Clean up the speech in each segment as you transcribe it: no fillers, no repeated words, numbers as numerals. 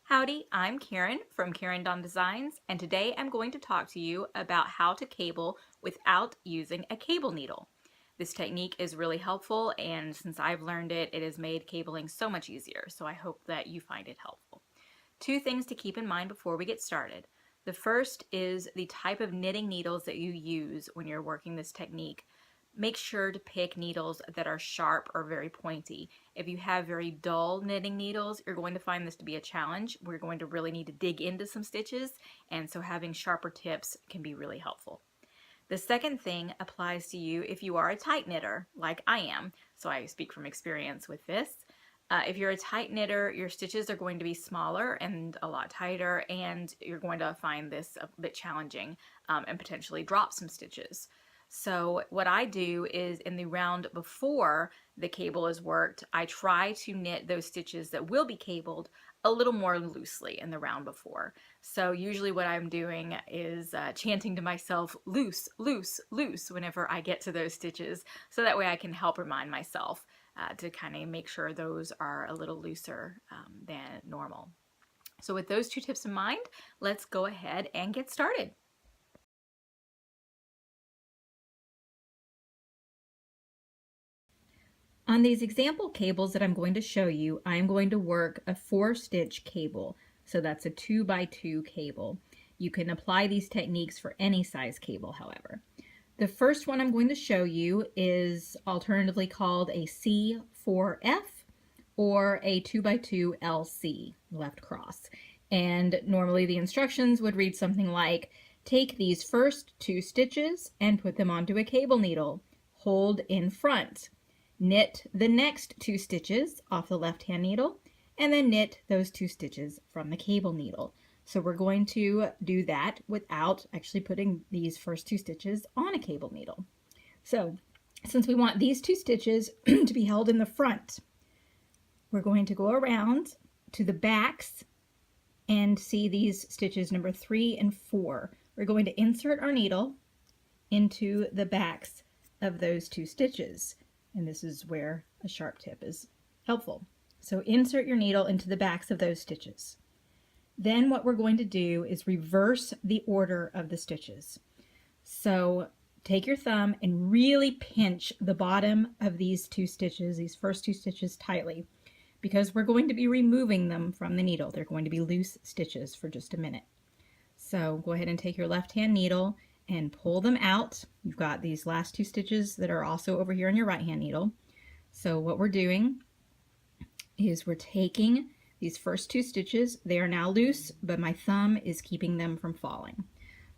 Howdy, I'm Karen from Karen Dawn Designs, and today I'm going to talk to you about how to cable without using a cable needle. This technique is really helpful, and since I've learned it, it has made cabling so much easier, so I hope that you find it helpful. Two things to keep in mind before we get started. The first is the type of knitting needles that you use when you're working this technique. Make sure to pick needles that are sharp or very pointy. If you have very dull knitting needles, you're going to find this to be a challenge. We're going to really need to dig into some stitches, and so having sharper tips can be really helpful. The second thing applies to you if you are a tight knitter, like I am, so I speak from experience with this. If you're a tight knitter, your stitches are going to be smaller and a lot tighter, and you're going to find this a bit challenging and potentially drop some stitches. So what I do is in the round before the cable is worked, I try to knit those stitches that will be cabled a little more loosely in the round before. So usually what I'm doing is chanting to myself, loose, loose, loose, whenever I get to those stitches, so that way I can help remind myself to kind of make sure those are a little looser than normal. So with those two tips in mind, let's go ahead and get started. On these example cables that I'm going to show you, I'm going to work a 4-stitch cable. So that's a 2x2 cable. You can apply these techniques for any size cable, however. The first one I'm going to show you is alternatively called a C4F or a 2x2 LC, left cross. And normally the instructions would read something like, take these first 2 stitches and put them onto a cable needle. Hold in front. Knit the next 2 stitches off the left-hand needle, and then knit those 2 stitches from the cable needle. So we're going to do that without actually putting these first 2 stitches on a cable needle. So since we want these 2 stitches to be held in the front, we're going to go around to the backs and see these stitches number 3 and 4. We're going to insert our needle into the backs of those 2 stitches. And this is where a sharp tip is helpful. So insert your needle into the backs of those stitches. Then what we're going to do is reverse the order of the stitches. So take your thumb and really pinch the bottom of these 2 stitches, these first 2 stitches tightly, because we're going to be removing them from the needle. They're going to be loose stitches for just a minute. So go ahead and take your left-hand needle and pull them out. You've got these last 2 stitches that are also over here on your right-hand needle. So what we're doing is we're taking these first 2 stitches. They are now loose, but my thumb is keeping them from falling.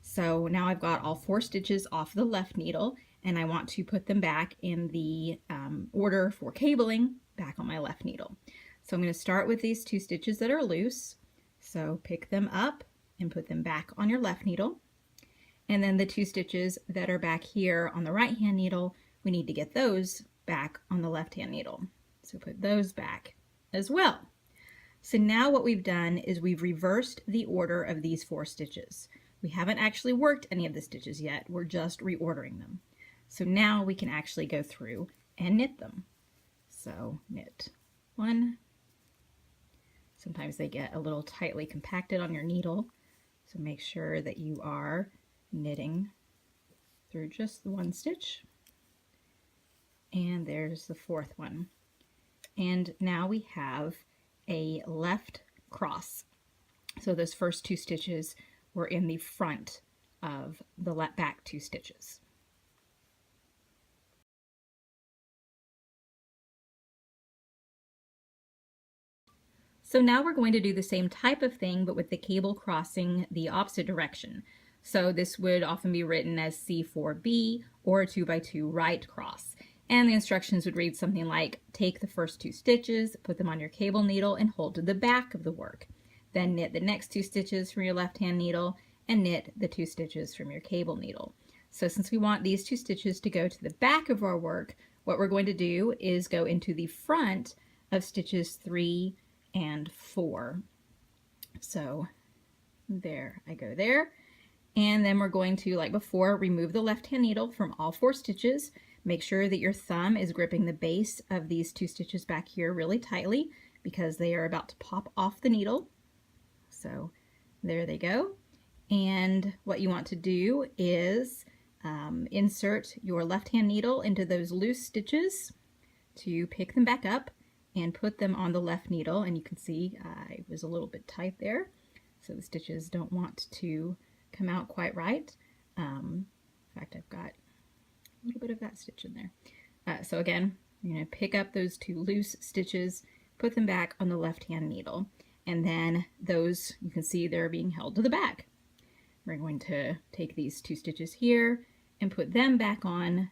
So now I've got all 4 stitches off the left needle, and I want to put them back in the order for cabling back on my left needle. So I'm going to start with these 2 stitches that are loose. So pick them up and put them back on your left needle. And then the 2 stitches that are back here on the right-hand needle, we need to get those back on the left-hand needle. So put those back as well. So now what we've done is we've reversed the order of these 4 stitches. We haven't actually worked any of the stitches yet. We're just reordering them. So now we can actually go through and knit them. So knit 1. Sometimes they get a little tightly compacted on your needle. So make sure that you are knitting through just the 1 stitch, and there's the 4th one. And now we have a left cross. So those first 2 stitches were in the front of the back 2 stitches. So now we're going to do the same type of thing, but with the cable crossing the opposite direction. So this would often be written as C4B or a 2x2 right cross. And the instructions would read something like, take the first 2 stitches, put them on your cable needle, and hold to the back of the work. Then knit the next 2 stitches from your left-hand needle and knit the 2 stitches from your cable needle. So since we want these 2 stitches to go to the back of our work, what we're going to do is go into the front of stitches 3 and 4. So there, I go there. And then we're going to, like before, remove the left-hand needle from all 4 stitches. Make sure that your thumb is gripping the base of these 2 stitches back here really tightly because they are about to pop off the needle. So there they go. And what you want to do is insert your left-hand needle into those loose stitches to pick them back up and put them on the left needle. And you can see I was a little bit tight there, so the stitches don't want to come out quite right. In fact, I've got a little bit of that stitch in there. So again, you're going to pick up those two loose stitches, put them back on the left-hand needle, and then those, you can see they're being held to the back. We're going to take these two stitches here and put them back on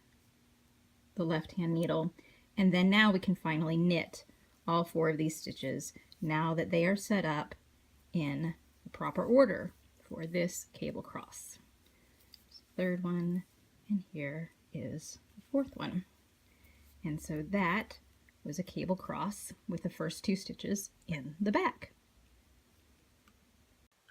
the left-hand needle, and then now we can finally knit all 4 of these stitches now that they are set up in the proper order for this cable cross. Third one, and here is the 4th one. And so that was a cable cross with the first 2 stitches in the back.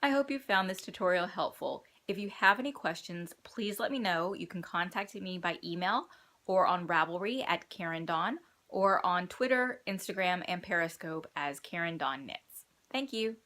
I hope you found this tutorial helpful. If you have any questions, please let me know. You can contact me by email or on Ravelry at Karen Dawn, or on Twitter, Instagram, and Periscope as Karen Dawn Knits. Thank you.